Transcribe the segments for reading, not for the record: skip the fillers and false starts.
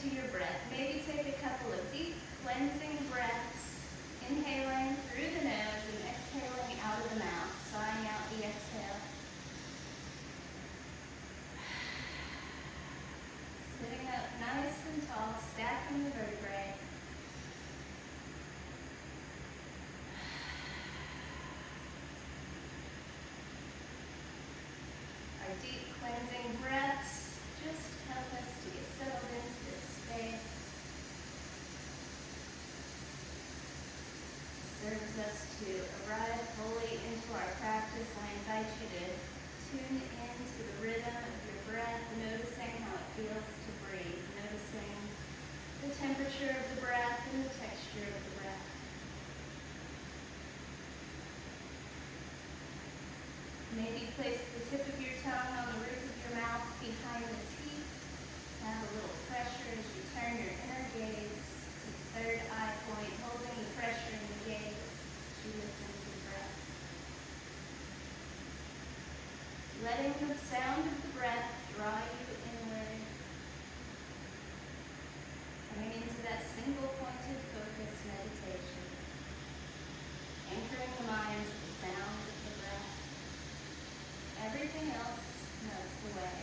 into your breath. Maybe take a couple of deep cleansing breaths, inhaling through the nose and exhaling out of the mouth, sighing out the exhale. Sitting up nice and tall, stacking the vertebrae. Our deep cleansing breaths just help us to get settled into this space. Serves us to arrive fully into our practice. I invite you to tune into the rhythm of your breath, noticing how it feels to breathe, noticing the temperature of the breath and the texture of the breath. Maybe place the tip of your tongue on the roof of your mouth behind the teeth. Add a little pressure as you turn your inner gaze to the third eye point, holding the pressure in the gaze as you listen to the breath. Letting the sound of the breath draw you inward. Coming into that single pointed focus meditation. Anchoring the mind to the sound of the breath. Everything else melts away.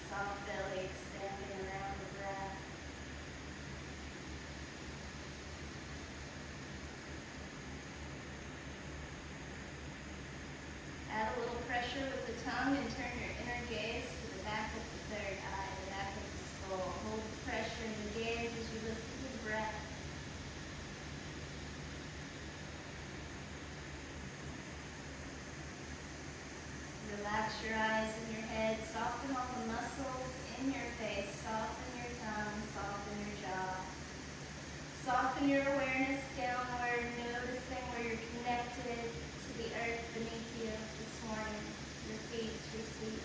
Soft belly expanding around the breath. Add a little pressure with the tongue and turn your inner gaze to the back of the third eye, the back of the skull. Hold the pressure in the gaze as you listen to the breath. Relax your eyes and your head. Soften all the muscles in your face. Soften your tongue. Soften your jaw. Soften your awareness downward, noticing where you're connected to the earth beneath you this morning, your feet, your seat.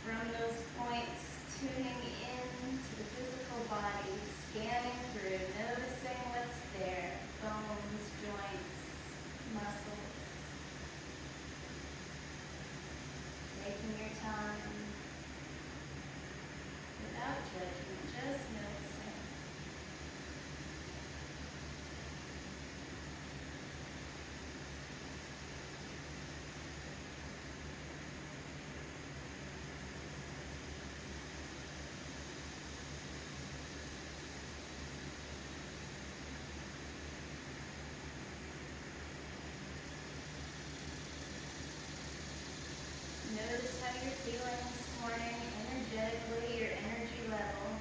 From those points, tuning in to the physical body, scanning through, noticing what's there, bones, joints, muscles. Taking your time, without judgment, just noticing. Notice how you're feeling this morning, energetically, your energy level,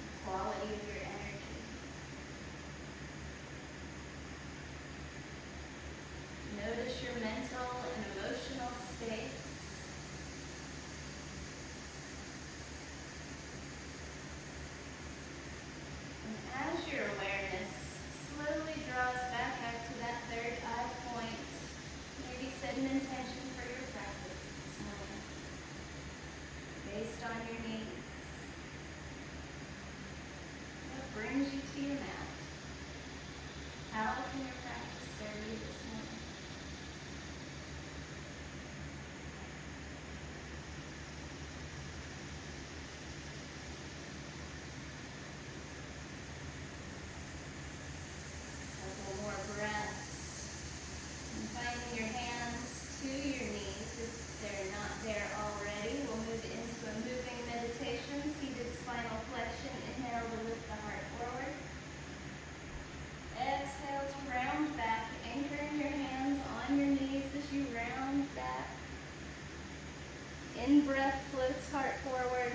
the quality of your energy. Notice your mental and emotional states. And as your awareness slowly draws back up to that third eye point, maybe set an intention for your practice this morning, based on your needs. What brings you to your mat? How can your practice serve you this morning? Couple more breaths. And finding your hands to your knees if they're not there already. We'll move into a moving meditation, seated spinal flexion. Inhale to lift the heart forward. Exhale to round back, anchoring your hands on your knees as you round back. In-breath floats heart forward.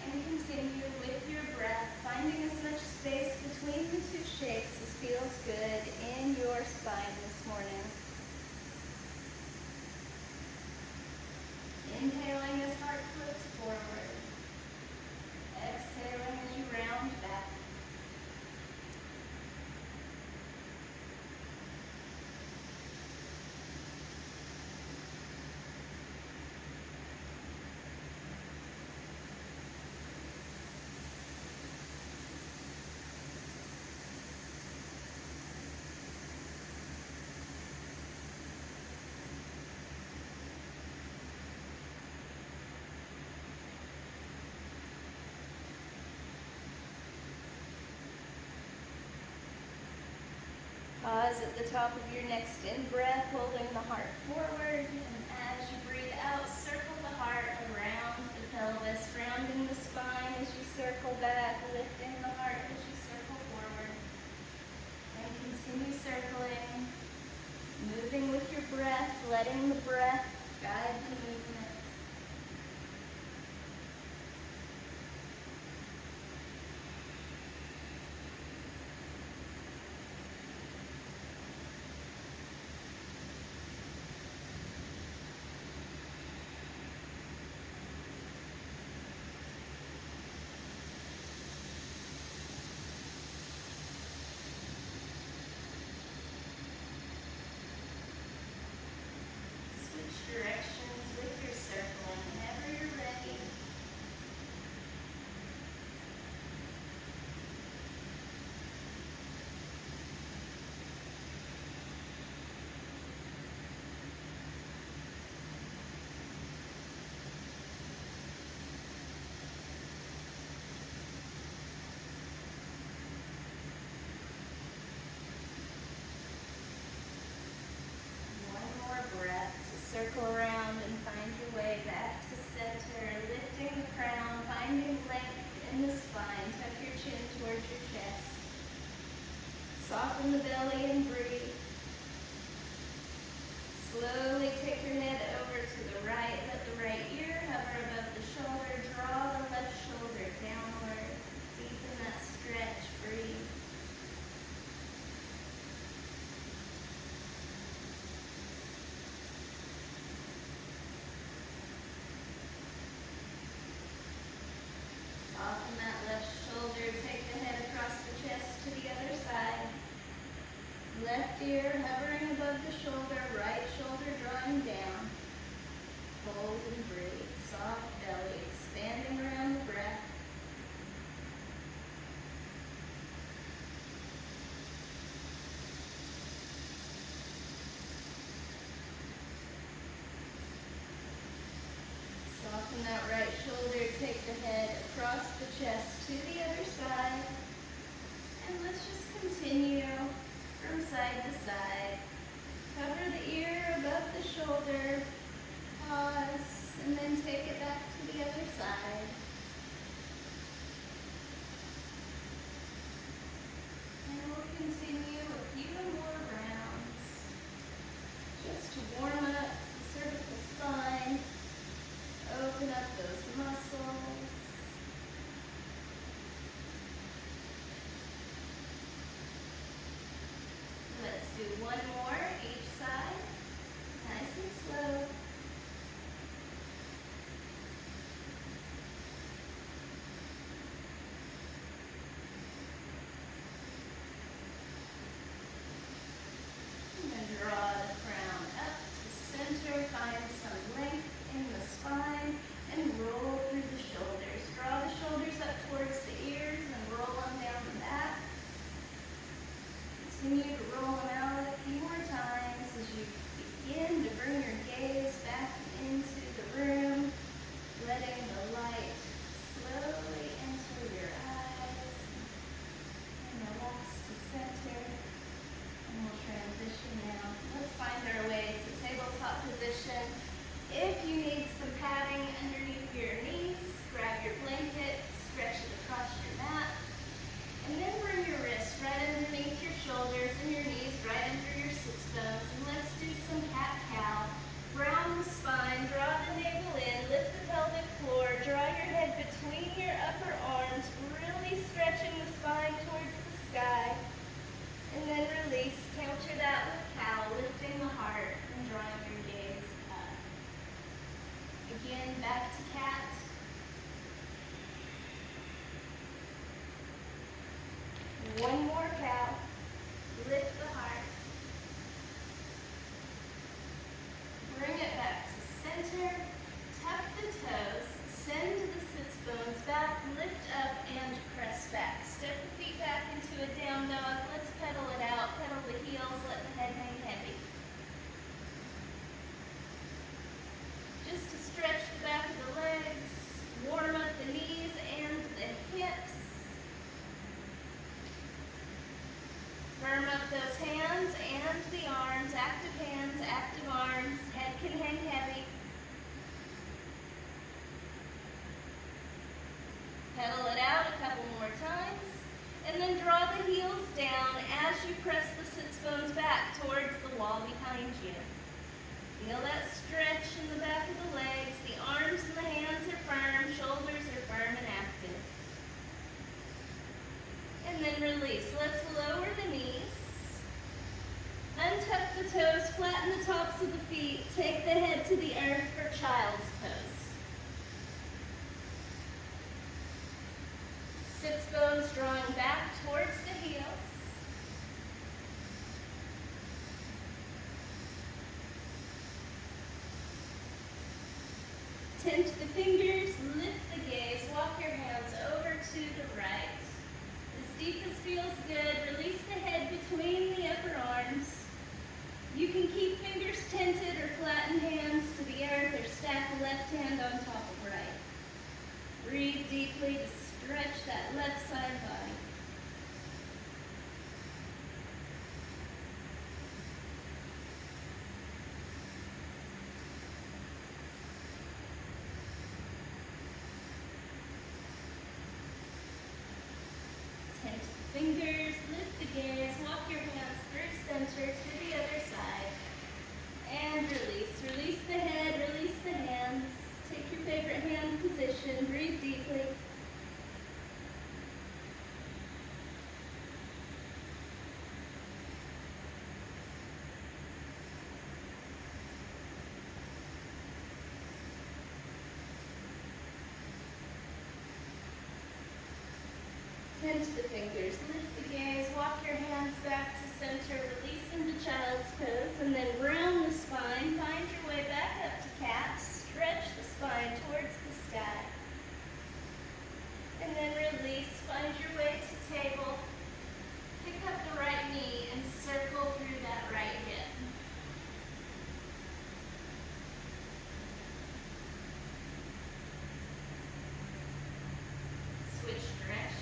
And continue with your breath, finding as much space between the two shapes as feels good in your spine this morning. Inhaling as heart floats forward. Exhaling as you round back. Pause at the top of your next in-breath, holding the heart forward. And as you breathe out, circle the heart around the pelvis, rounding the spine as you circle back, lifting the heart as you circle forward. And continue circling, moving with your breath, letting the breath guide the movement. Directions with your circling whenever you're ready. One more breath. Circle around and find your way back to center, lifting the crown, finding length in the spine. Tuck your chin towards your chest. Soften the belly and breathe. Slowly take your head over to the right. Let the right ear hover above the shoulder. Draw the left shoulder downward. Deepen that stretch. Breathe. Soften that left shoulder, take the head across the chest to the other side. Left ear hovering above the shoulder, right shoulder drawing down. Hold and breathe, soft belly, expanding around the breath. Soften that right shoulder, take the head across the chest to the other side. And let's just continue from side to side. Cover the ear above the shoulder. Pause, and then take it back to the other side. And we'll continue a few more rounds just to warm up the cervical spine. Open up those muscles. Let's do one more each side. Nice and slow. And then draw the crown up to center. Find some length in the spine and roll through the shoulders. Draw the shoulders up towards the ears and roll them down the back. Continue to roll them out a few more times as you begin to bring your gaze back into the room, letting the light slowly enter your eyes and relax to center. And we'll transition now. Let's find our way to tabletop position. If you need some padding underneath your knees, grab your blanket, stretch it across your mat, and then bring your wrists right underneath your shoulders and your knees right under your sits bones. And let's do some cat-cow. Round the spine, draw the navel in, lift the pelvic floor, draw your head between your upper arms, really stretching the spine towards the sky. And then release, counter that with cow, lifting the heart and drawing your gaze up. Again, back to Feel that stretch in the back of the legs. The arms and the hands are firm. Shoulders are firm and active. And then release. Let's lower the knees. Untuck the toes. Flatten the tops of the feet. Take the head to the earth for child's pose. Sits bones drawing back towards the heels. Tend the fingers, lift the gaze, walk your hands over to the right. As deep as feels good, release the head between the upper arms. You can keep fingers tented or flatten hands to the earth or stack the left hand on top of right. Breathe deeply to stretch that left side body. Tense the fingers, lift the gaze, walk your hands through center to the other side. And release. Release the head, release the hands. Take your favorite hand position, breathe deeply. Tense the fingers, lift the gaze, walk your hands back to center, release into child's pose, and then round the spine, find your way back up to cat, stretch the spine towards the sky. And then release, find your way to table, pick up the right knee and circle through that right hip. Switch directions.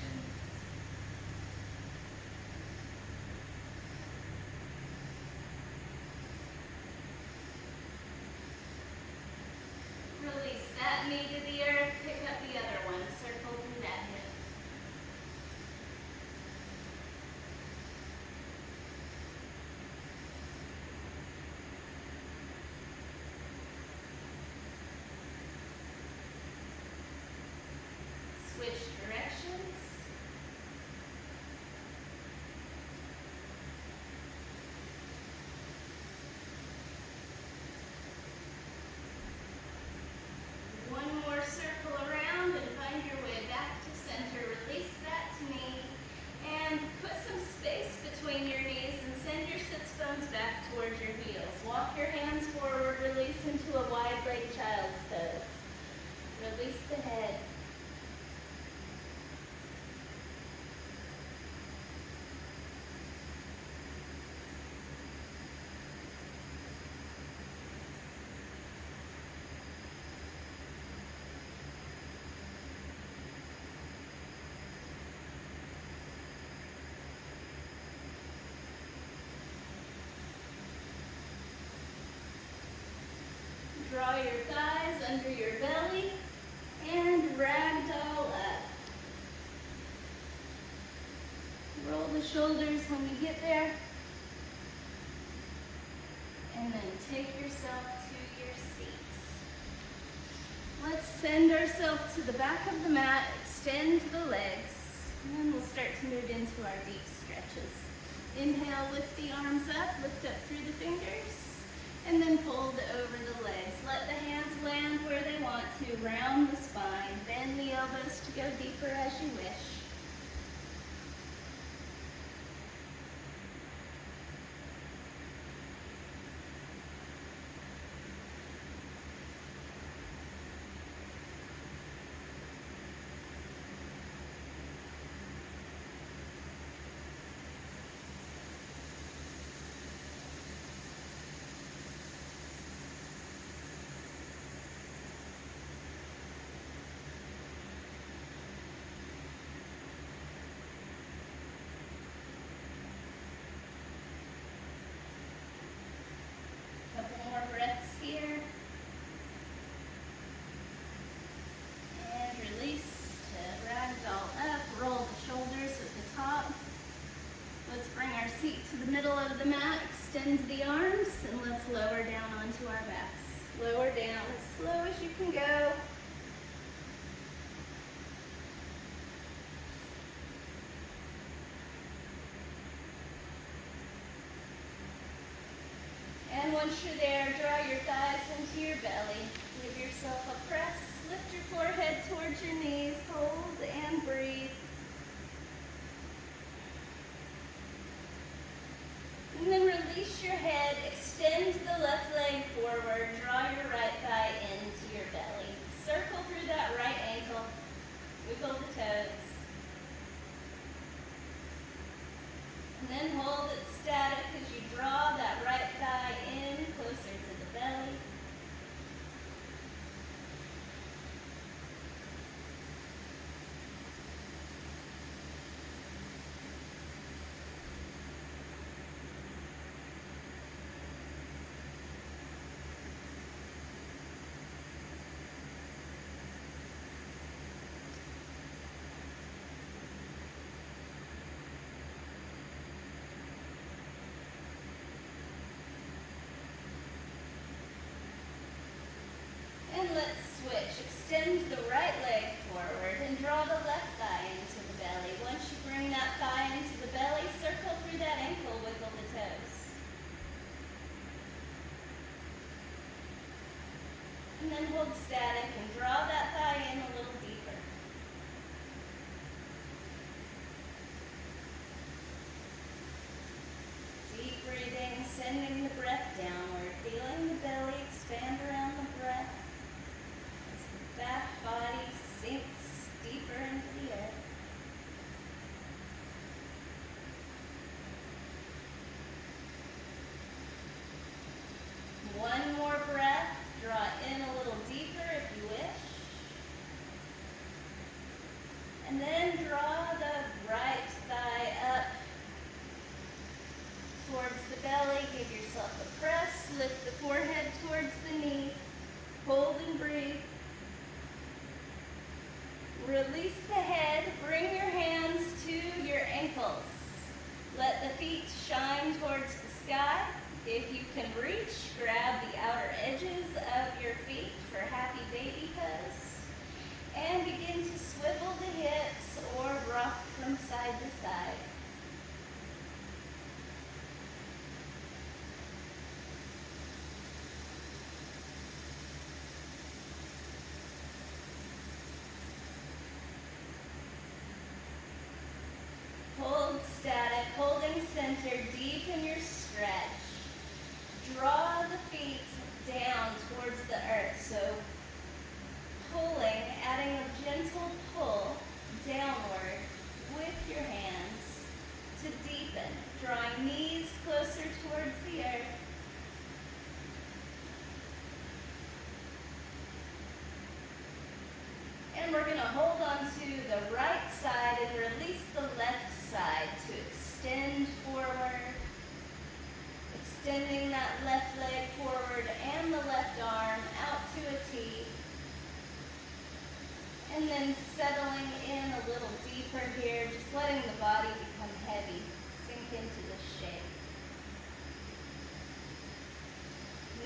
Release that knee to the earth, pick up the other one, circle through that hip. Switch directions. One more circle around and find your way back to center. Release that knee and put some space between your knees and send your sits bones back towards your heels. Walk your hands forward, release into a wide leg child's pose. Release the head. Draw your thighs under your belly and ragdoll up. Roll the shoulders when you get there. And then take yourself to your seat. Let's send ourselves to the back of the mat, extend the legs, and then we'll start to move into our deep stretches. Inhale, lift the arms up, lift up through the fingers. And then fold over the legs. Let the hands land where they want to. Round the spine. Bend the elbows to go deeper as you wish. onto our backs. Lower down as slow as you can go. And once you're there, draw your thighs into your belly. Give yourself a press. Lift your forehead towards your knees. Hold and breathe. And then release your head. Extend the left leg forward. Draw your right thigh into your belly. Circle through that right ankle. Wiggle the toes. And then hold it static as you draw that right thigh in closer to the belly. And let's switch. Extend the right leg forward and draw the left thigh into the belly. Once you bring that thigh into the belly, circle through that ankle, wiggle the toes. And then hold static and draw that thigh in a little deeper. Deep breathing, sending the breath downward, feeling the belly expand around the breath. Back body sinks deeper into the earth. One more breath. Draw in a little deeper if you wish. And then draw the right thigh up towards the belly. Give yourself a press. Lift the forehead towards the knees. Hold and breathe. Release the head, bring your hands to your ankles. Let the feet shine towards the sky. If you can reach, grab the outer edges of your feet for happy baby pose. And begin to swivel the hips or rock from side to side. Hold static, holding center deep in your stretch. Draw the feet down towards the earth. So pulling, adding a gentle pull downward with your hands to deepen. Drawing knees closer towards the earth. And we're going to hold on to the right side and release the left side to extend forward, extending that left leg forward and the left arm out to a T, and then settling in a little deeper here, just letting the body become heavy, sink into the shape.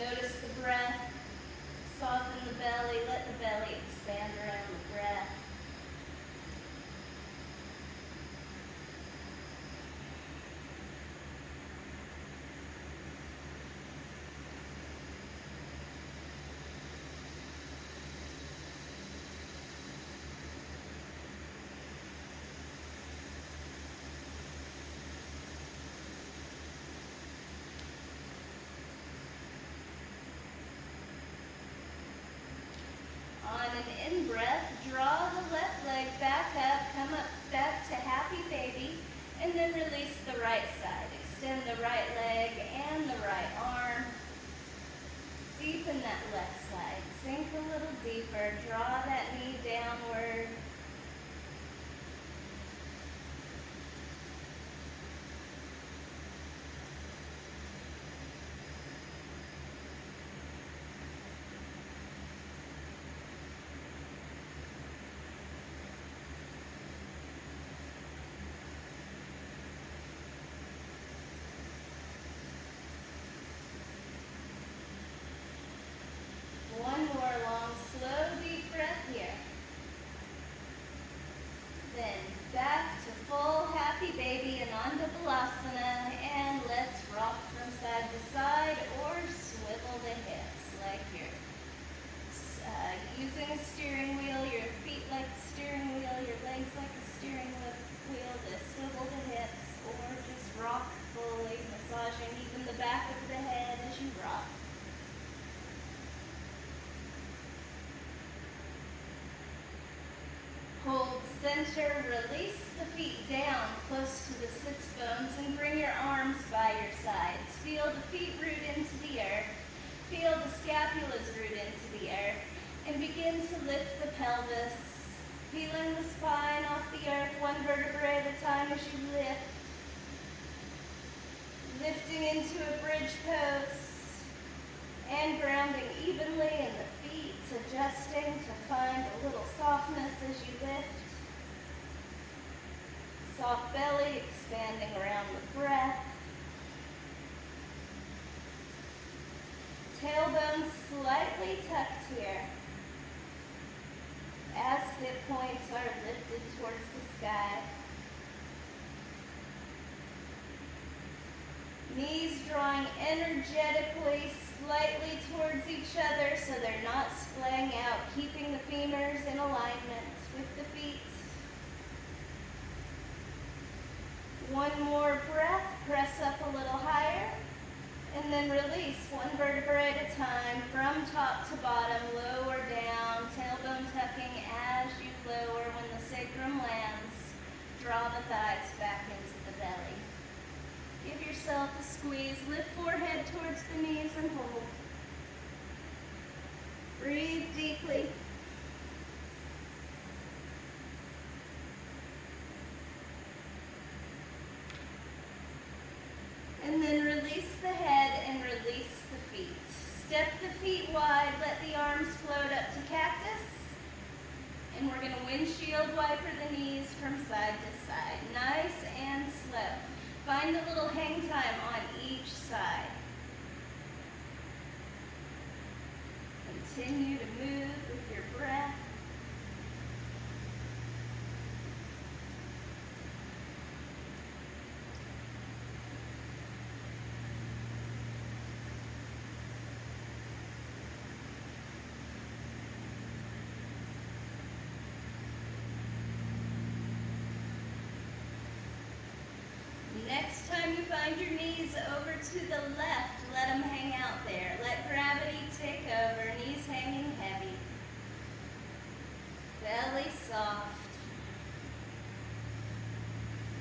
Notice the breath, soften the belly, let the belly expand around the breath. On an in-breath, draw the left leg back up, come up back to happy baby, and then release the right side. Extend the right leg and the right arm. Deepen that left side. Sink a little deeper. Draw that knee downward. center, release the feet down close to the sits bones and bring your arms by your sides. Feel the feet root into the earth. Feel the scapulas root into the earth. And begin to lift the pelvis, feeling the spine off the earth, one vertebrae at a time as you lift. Lifting into a bridge pose and grounding evenly in the feet, adjusting to find a little softness as you lift. Soft belly expanding around the breath. Tailbone slightly tucked here as hip points are lifted towards the sky. Knees drawing energetically slightly towards each other so they're not splaying out, keeping the femurs in alignment with the feet. One more breath, press up a little higher, and then release one vertebrae at a time from top to bottom, lower down, tailbone tucking as you lower. When the sacrum lands, draw the thighs back into the belly. Give yourself a squeeze, lift forehead towards the knees and hold. Breathe deeply. And then release the head and release the feet. Step the feet wide, let the arms float up to cactus. And we're going to windshield wiper the knees from side to side. Nice and slow. Find a little hang time on each side. Continue to move with your breath. Next time you find your knees over to the left, let them hang out there. Let gravity take over, knees hanging heavy. Belly soft.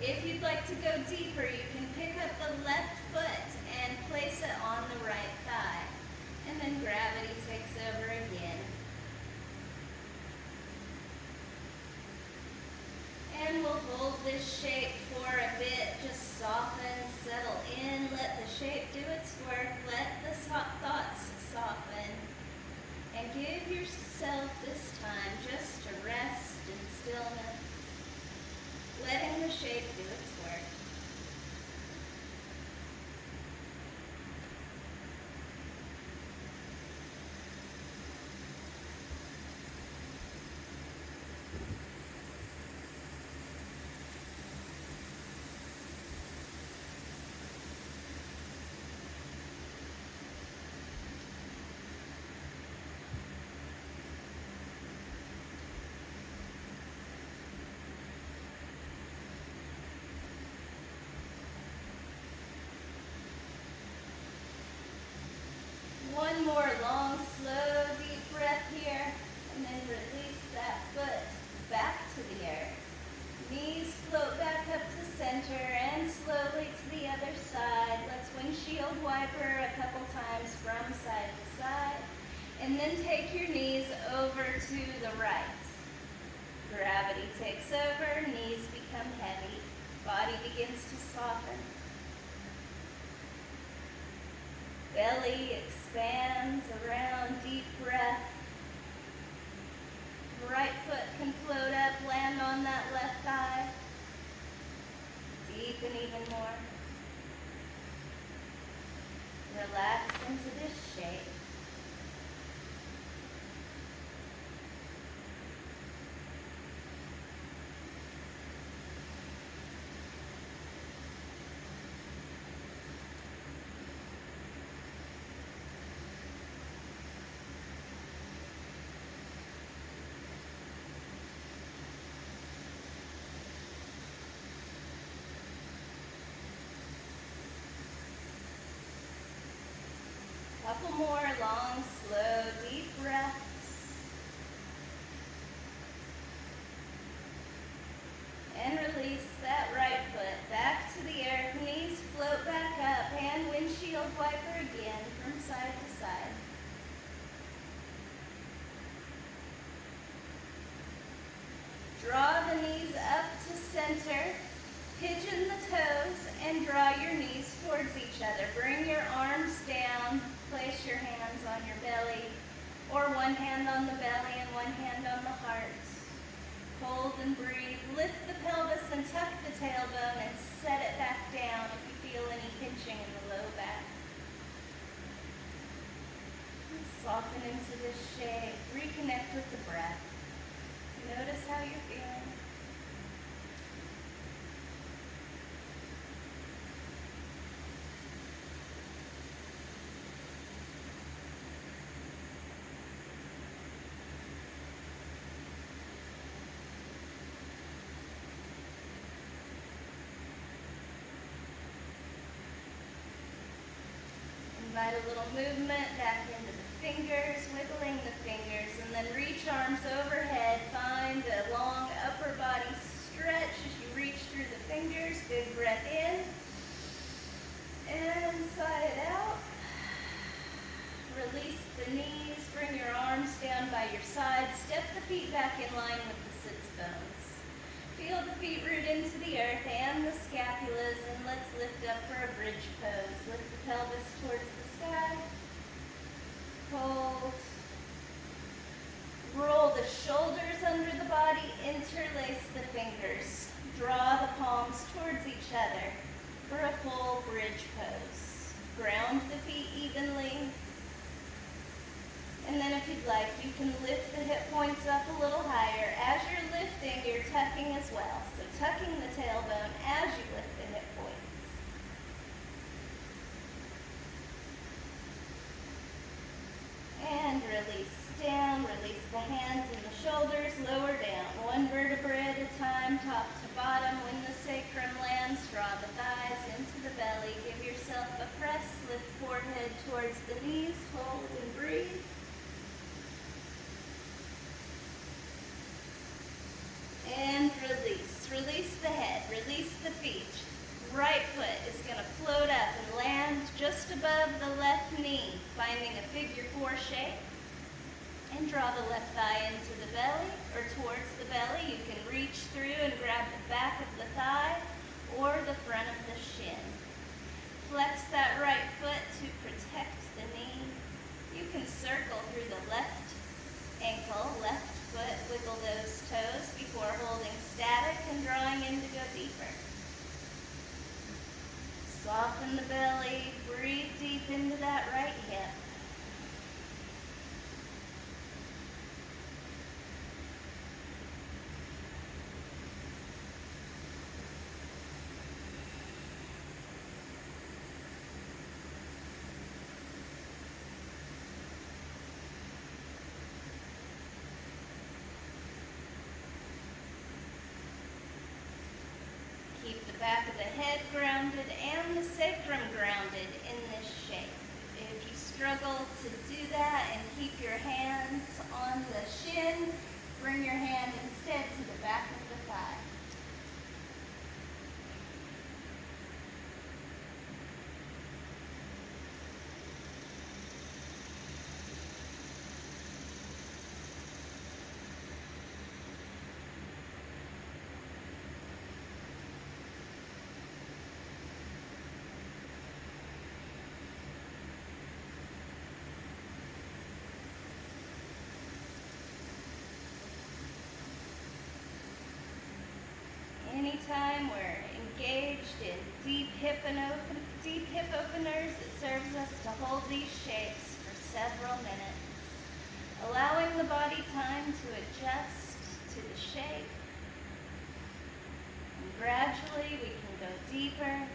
If you'd like to go deeper, you can pick up the left foot and place it on the right thigh. And then gravity takes over again. And we'll hold this shape for a bit. Just soften, settle in, let the shape do its work, let the thoughts soften. And give yourself this time just to rest in stillness, letting the shape do its work. One more long, slow, deep breath here, and then release that foot back to the earth. Knees float back up to center and slowly to the other side. Let's windshield wiper a couple times from side to side. And then take your knees over to the right. Gravity takes over, knees become heavy. Body begins to soften. Belly expands around, deep breath. Right foot can float up, land on that left thigh. Deepen even more. Relax into this shape. Couple more long, slow, deep breaths. each other. Bring your arms down, place your hands on your belly, or one hand on the belly and one hand on the heart. Hold and breathe. Lift the pelvis and tuck the tailbone and set it back down if you feel any pinching in the low back. Soften into this shape. Reconnect with the breath. Notice how you're feeling. Invite a little movement back into the fingers, wiggling the fingers, and then reach arms overhead. Find a long upper body stretch as you reach through the fingers. Big breath in, and sigh it out. Release the knees, bring your arms down by your sides. Step the feet back in line with the sits bones. Feel the feet root into the earth and the scapulas, and let's lift up for a bridge pose. Lift the pelvis towards the sky. Hold. Roll the shoulders under the body, interlace the fingers. Draw the palms towards each other for a full bridge pose. Ground the feet evenly. And then if you'd like, you can lift the hip points up a little higher. As you're lifting, you're tucking as well. So tucking the tailbone as you lift the hip points. And release down, release the hands and the shoulders, lower down. One vertebra at a time, top to bottom. When the sacrum lands, draw the thighs into the belly. Give yourself a press, lift forehead towards the knees, hold and breathe. And release. Release the head, release the feet. Right foot is going to float up and land just above the left knee, finding a figure 4 shape. And draw the left thigh into the belly or towards the belly. You can reach through and grab the back of the thigh or the front of the shin. Flex that right foot to protect the knee. You can circle through the left ankle, left foot, wiggle those toes before holding static and drawing in to go deeper. Soften the belly, breathe deep into that right hip. Keep the back of the head grounded and the sacrum grounded in this shape. If you struggle to do that and keep your hands on the shin, bring your hand instead to the back of the thigh. Anytime we're engaged in deep hip openers, it serves us to hold these shapes for several minutes, allowing the body time to adjust to the shape. And gradually we can go deeper.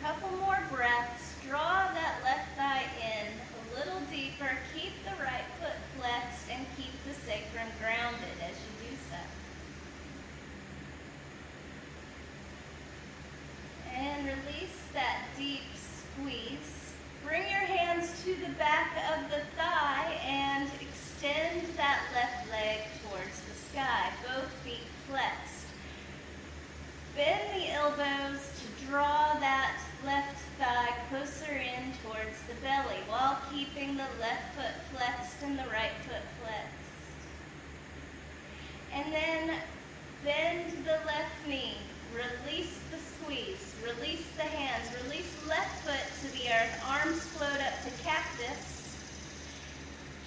Couple more breaths. Draw that left thigh in a little deeper. Keep the right foot flexed and keep the sacrum grounded as you do so. And release that deep squeeze. Bring your hands to the back of the thigh sky, both feet flexed. Bend the elbows to draw that left thigh closer in towards the belly while keeping the left foot flexed and the right foot flexed. And then bend the left knee. Release the squeeze. Release the hands. Release left foot to the earth. Arms float up to cactus.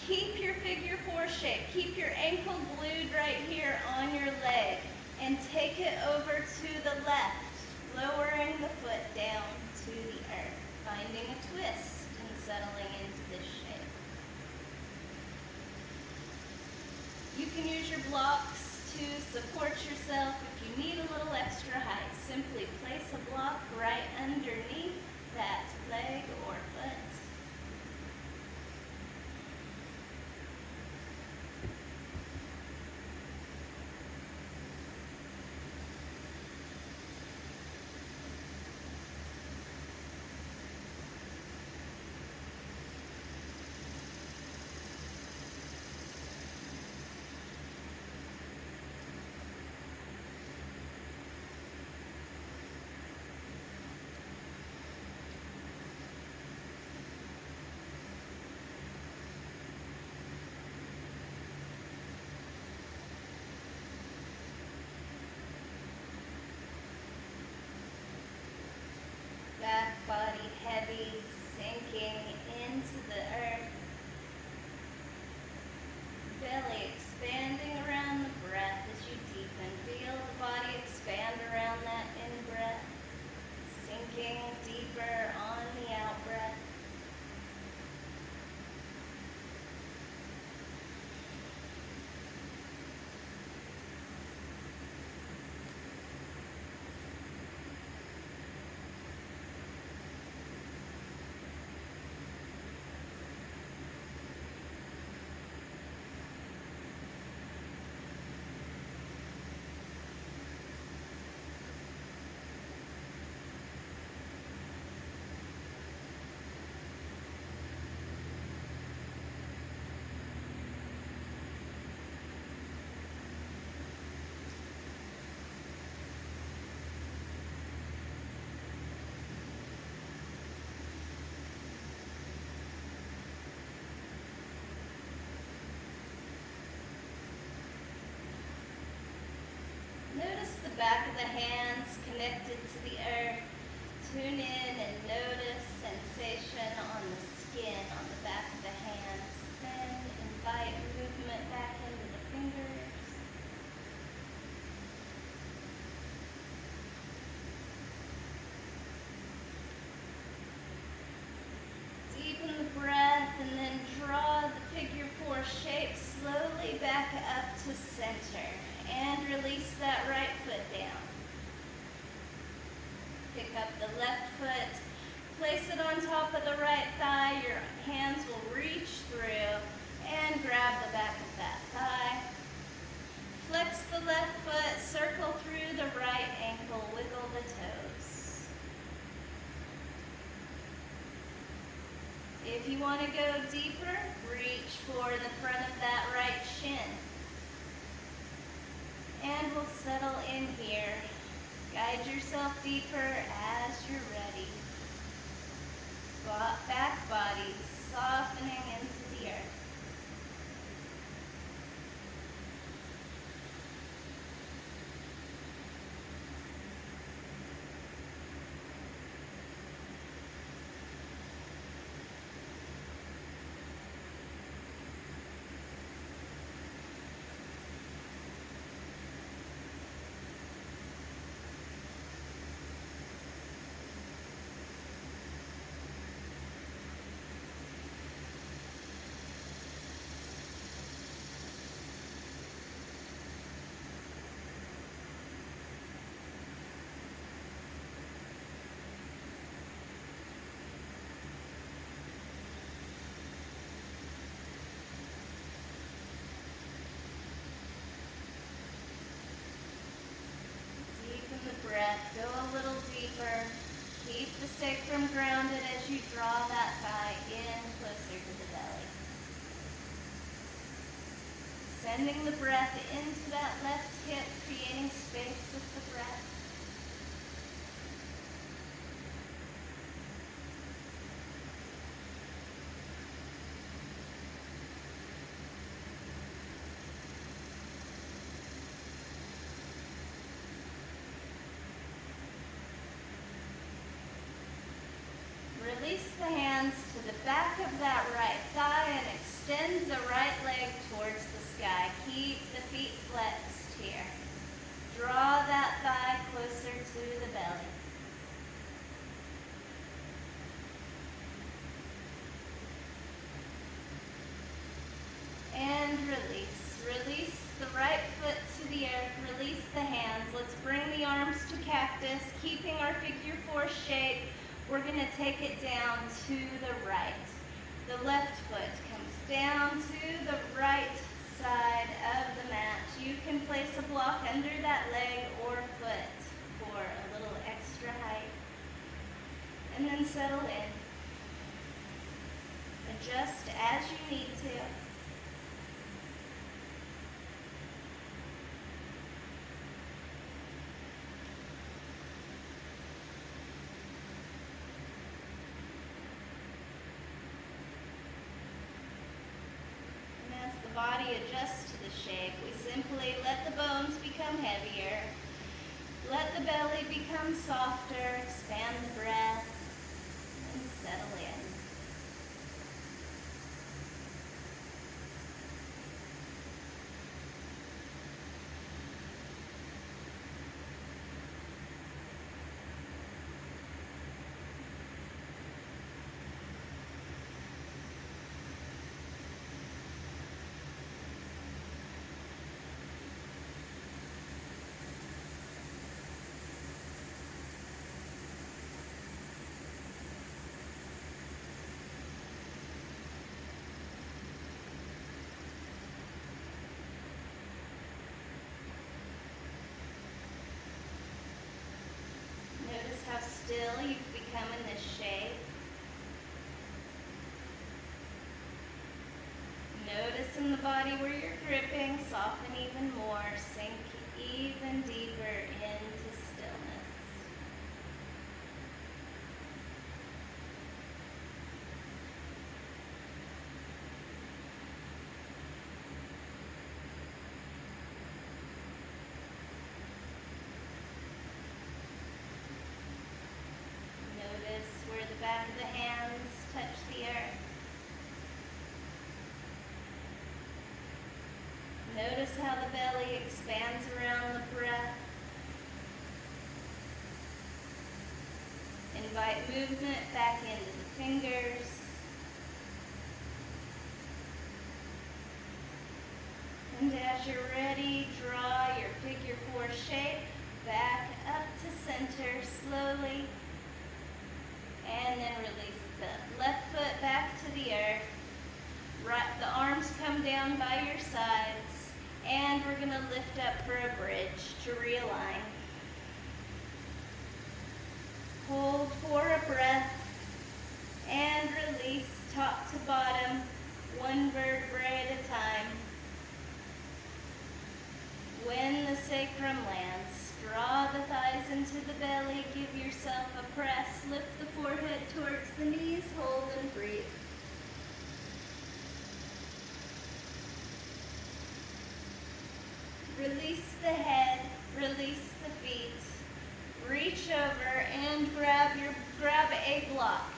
Keep your figure 4 shape. Keep your ankle glued right here on your leg. And take it over to the left, lowering the foot down to the earth, finding a twist and settling into this shape. You can use your blocks to support yourself if you need a little extra height. Simply place a block right underneath that leg or foot. Back body heavy, sinking into the earth. Belly expanding around the breath as you deepen. Feel the body expand around that in-breath. Sinking deeper on the out-breath. Notice the back of the hands connected to the earth. Tune in and notice sensation on the skin on the back of the hands. Then invite movement back into the fingers. Deepen the breath and then draw the figure 4 shape slowly back up to center. And release that right foot down. Pick up the left foot, place it on top of the right thigh. Your hands will reach through and grab the back of that thigh. Flex the left foot, circle through the right ankle, wiggle the toes. If you want to go deeper, reach for the front of that right shin. And we'll settle in here. Guide yourself deeper as you're ready. Back body softening into the earth. Breath, go a little deeper. Keep the sacrum grounded as you draw that thigh in closer to the belly. sending the breath into that left hip, creating space with the breath. Release the hands to the back of that right thigh and extend the right leg towards the sky. Keep the feet flexed here. Draw that thigh closer to the belly. And release. Release the right foot to the earth. Release the hands. Let's bring the arms to cactus, keeping our figure 4 shape. We're going to take it down to the right. The left foot comes down to the right side of the mat. You can place a block under that leg or foot for a little extra height. And then settle in. Adjust as you need to. Body adjusts to the shape. We simply let the bones become heavier. Let the belly become softer. Expand the breath and settle in. Notice how still you've become in this shape. Notice in the body where you're gripping, soften even more, sink even deeper into stillness. Notice where the back of the hands touch the earth. Notice how the belly expands around the breath. Invite movement back into the fingers. And as you're ready, draw your figure 4 shape back up to center slowly. And then release the left foot back to the earth. Right, the arms come down by your sides. And we're going to lift up for a bridge to realign. Hold for a breath. And release top to bottom, one vertebrae at a time. When the sacrum lands, draw the thighs into the belly, give yourself a press, lift the forehead towards the knees, hold and breathe. Release the head, release the feet. Reach over and grab a block.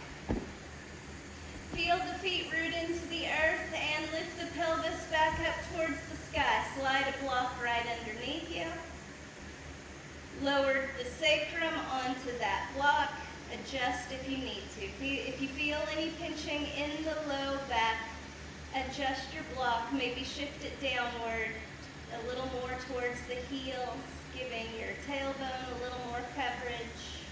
Feel the feet root into the earth and lift the pelvis back up towards the sky. Slide a block right underneath you. Lower the sacrum onto that block. Adjust if you need to. If you feel any pinching in the low back, adjust your block. Maybe shift it downward a little more towards the heels, giving your tailbone a little more coverage.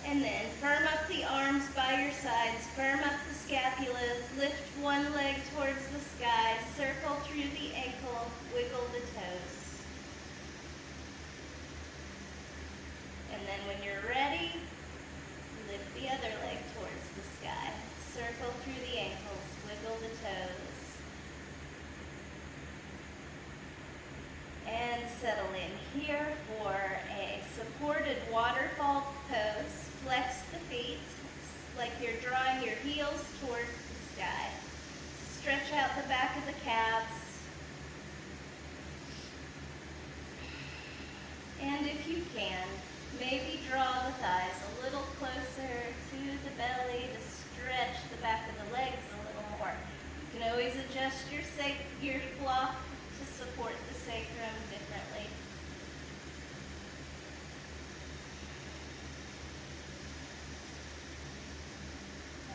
And then firm up the arms by your sides, firm up the scapulas, lift one leg towards the sky, circle through the ankle, wiggle the toes. And then when you're ready, lift the other leg towards the sky, circle through the ankles, wiggle the toes. settle in here for a supported waterfall pose. Flex the feet like you're drawing your heels towards the sky. Stretch out the back of the calves. And if you can, maybe draw the thighs a little closer to the belly to stretch the back of the legs a little more. You can always adjust your block to support the sacrum differently.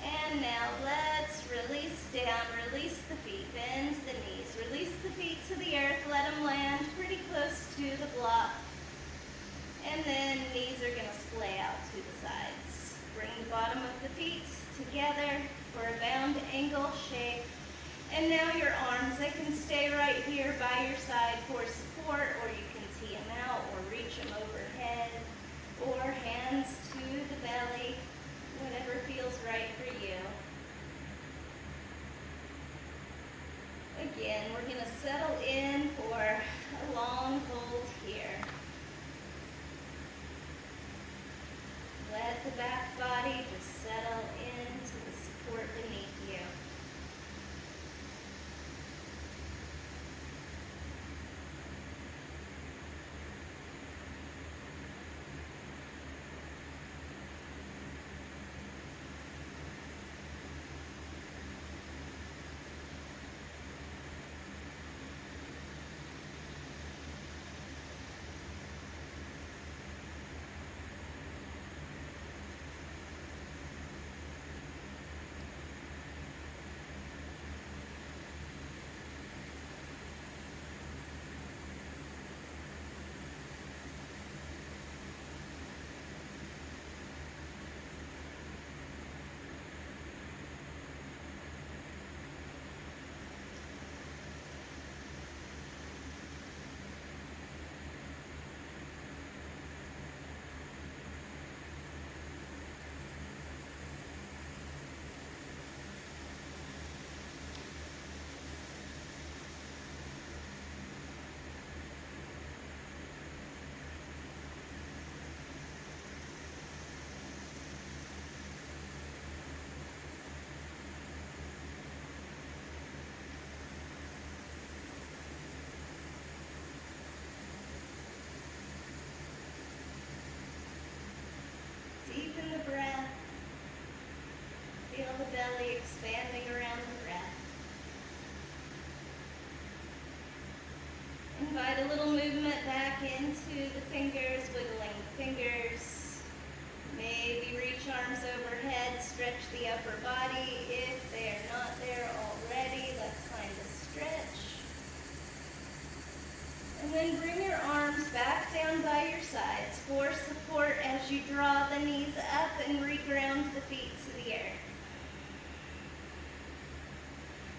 And now let's release down, release the feet, bend the knees, release the feet to the earth, let them land pretty close to the block. And then knees are going to splay out to the sides. Bring the bottom of the feet together for a bound angle shape. And now your arms, they can stay right here by your side for support, or you can tee them out or reach them overhead, or hands to the belly, whatever feels right for you. Again, we're going to settle in for a long hold here. Let the back body just settle into the support beneath you. Deepen the breath. Feel the belly expanding around the breath. Invite a little movement back into the fingers, wiggling the fingers. Maybe reach arms overhead, stretch the upper body. If they are not there already, let's find a stretch. And then bring your arms back down by your sides for support as you draw the knees up and reground the feet to the earth.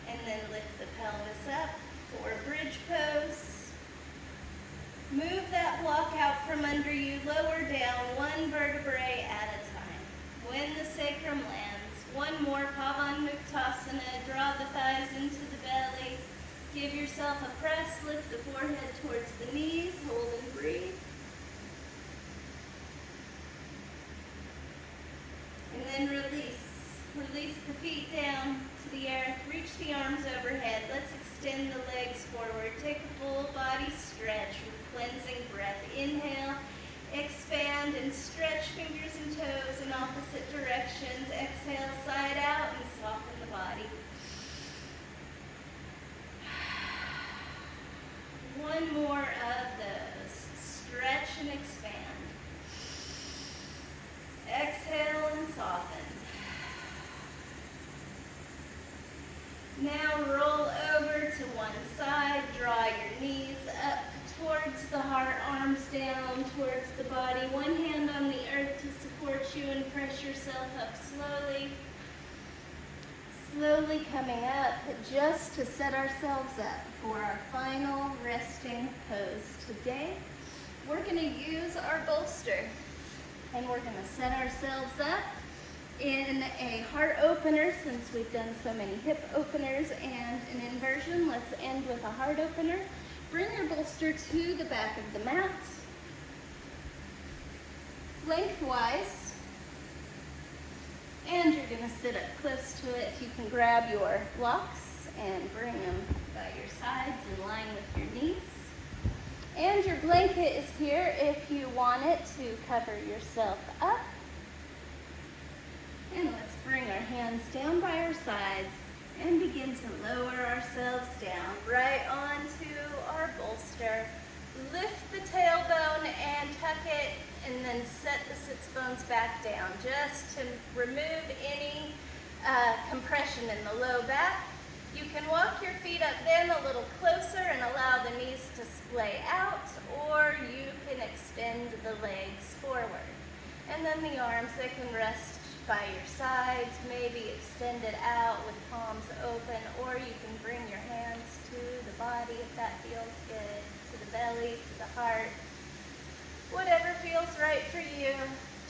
And then lift the pelvis up for bridge pose. Move that block out from under you, lower down one vertebrae at a time. When the sacrum lands, one more Pavanmuktasana, draw the thighs into the belly. Give yourself a press, lift the forehead towards the knees, hold and breathe. And then release. Release the feet down to the earth, reach the arms overhead. Let's extend the legs forward. Take a full body stretch with cleansing breath. Inhale, expand and stretch fingers and toes in opposite directions. Exhale, side out and soften the body. One more of those. Stretch and expand. Exhale and soften. Now roll over to one side. Draw your knees up towards the heart, arms down towards the body. One hand on the earth to support you and press yourself up slowly. Slowly coming up just to set ourselves up for our final resting pose. Today, we're going to use our bolster and we're going to set ourselves up in a heart opener since we've done so many hip openers and an inversion. Let's end with a heart opener. Bring your bolster to the back of the mat, lengthwise, and you're going to sit up close to it. You can grab your blocks and bring them by your sides in line with your knees. And your blanket is here if you want it to cover yourself up. And let's bring our hands down by our sides and begin to lower ourselves down right onto our bolster. Lift the tailbone and tuck it, and then set the sits bones back down just to remove any compression in the low back. You can walk your feet up then a little closer and allow the knees to splay out, or you can extend the legs forward. And then the arms, they can rest by your sides, maybe extend it out with palms open, or you can bring your hands to the body if that feels good, to the belly, to the heart. Whatever feels right for you.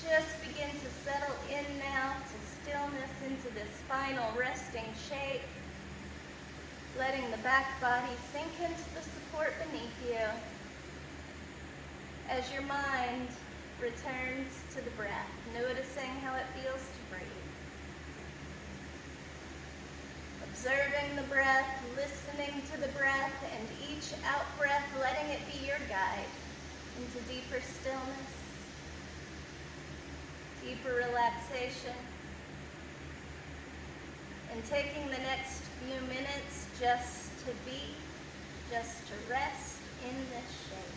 Just begin to settle in now to stillness, into this final resting shape, letting the back body sink into the support beneath you as your mind returns to the breath, noticing how it feels to breathe. Observing the breath, listening to the breath, and each out-breath letting it be your guide into deeper stillness, deeper relaxation, and taking the next few minutes just to be, just to rest in this shape.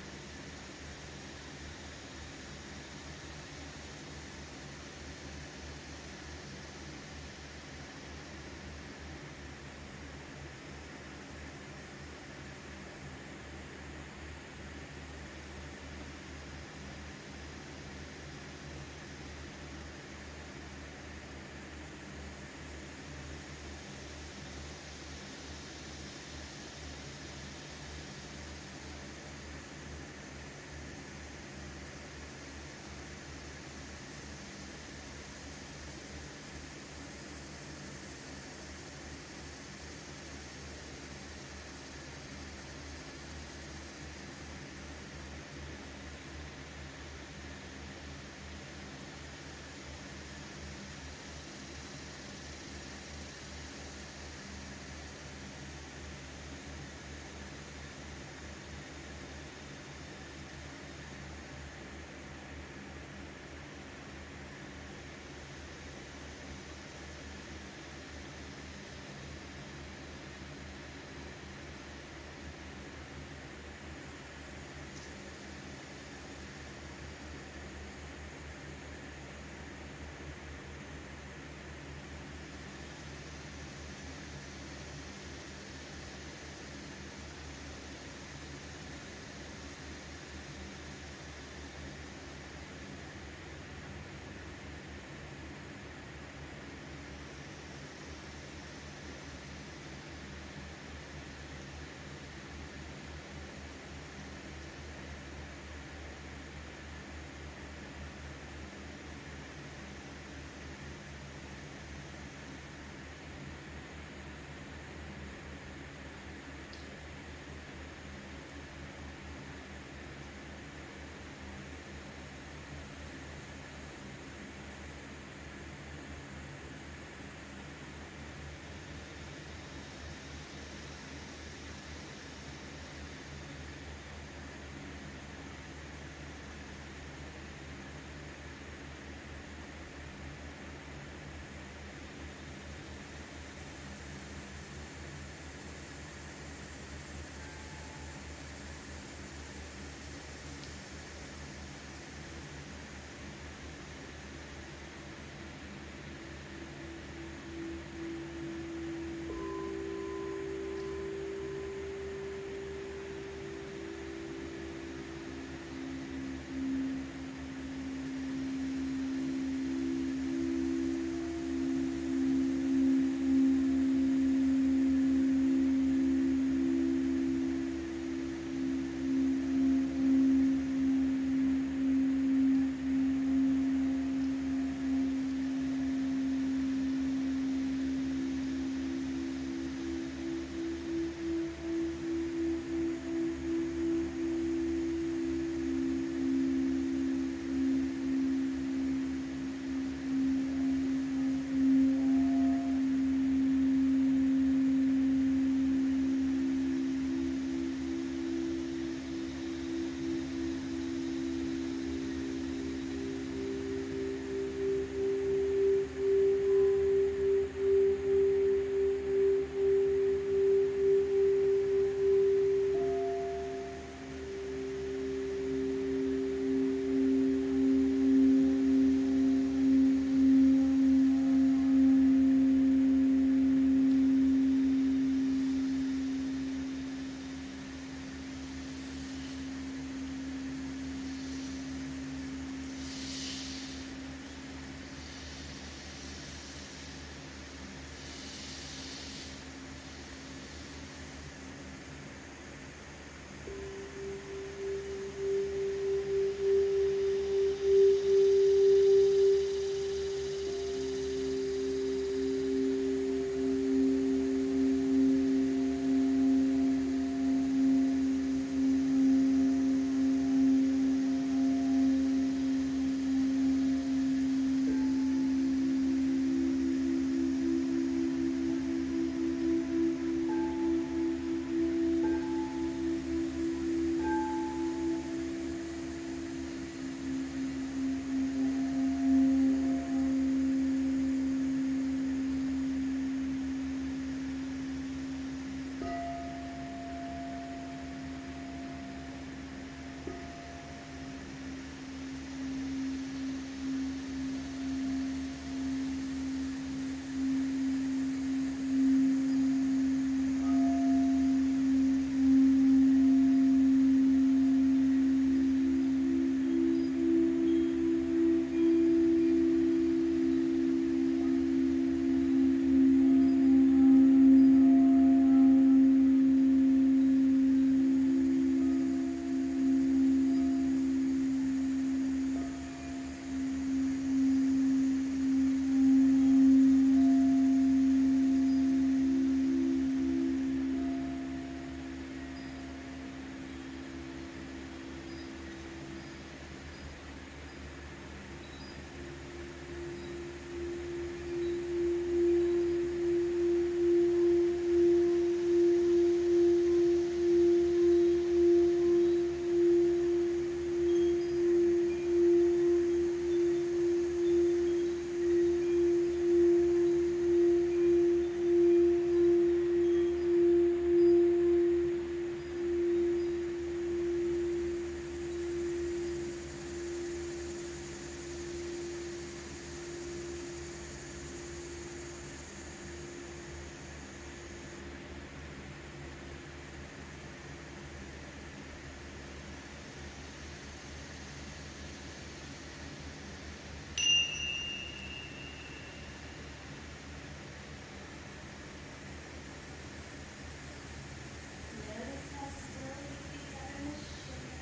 Notice how still you become in this chair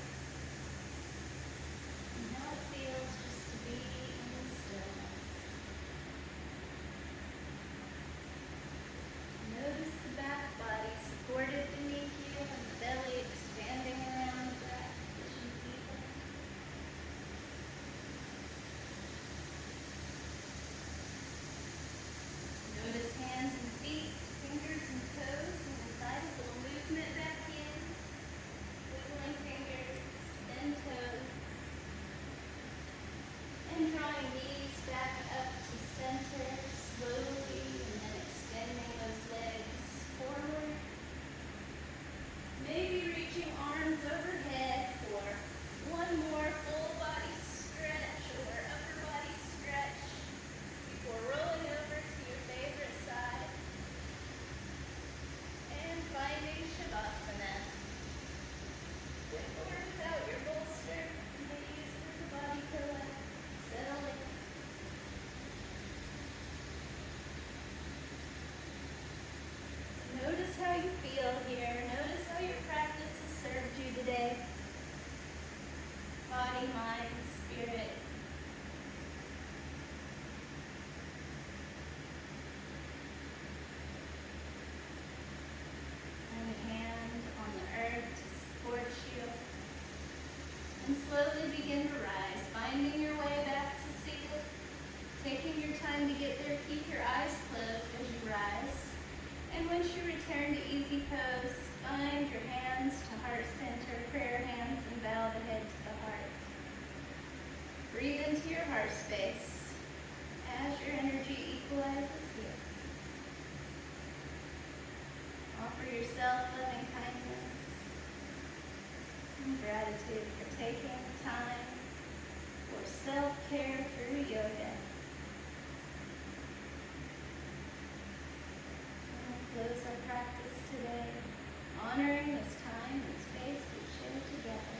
and how it feels just to be in stillness. Notice the back body supported beneath you and the belly expanding around the back as you deepen. Notice hands and feet, fingers and toes, and invite a little movement back in. Wiggling fingers, then toes. And drawing knees back up to center slowly, and then extending those legs forward. Maybe reaching arms overhead for one more full body stretch or upper body stretch before rolling over to your favorite side and finding Shavasana. With or without your bolster, you may use it as a body pillow. Settle in. Notice how you feel here. Notice how your practice has served you today. Body, mind, spirit. And a hand on the earth to support you. And slowly begin to rise, finding your way back to seated. Taking your time to get there, keep your eyes closed as you rise. And once you return to easy pose, find your hands to heart center, prayer hands, and bow the head to the heart. Breathe into your heart space as your energy equalizes here. Offer yourself loving kindness and gratitude for taking time for self-care through yoga. Close our practice today, honoring this time and space we share together.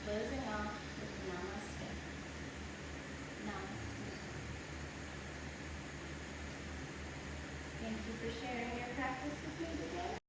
Closing off with Namaste. Namaste. Thank you for sharing your practice with me today.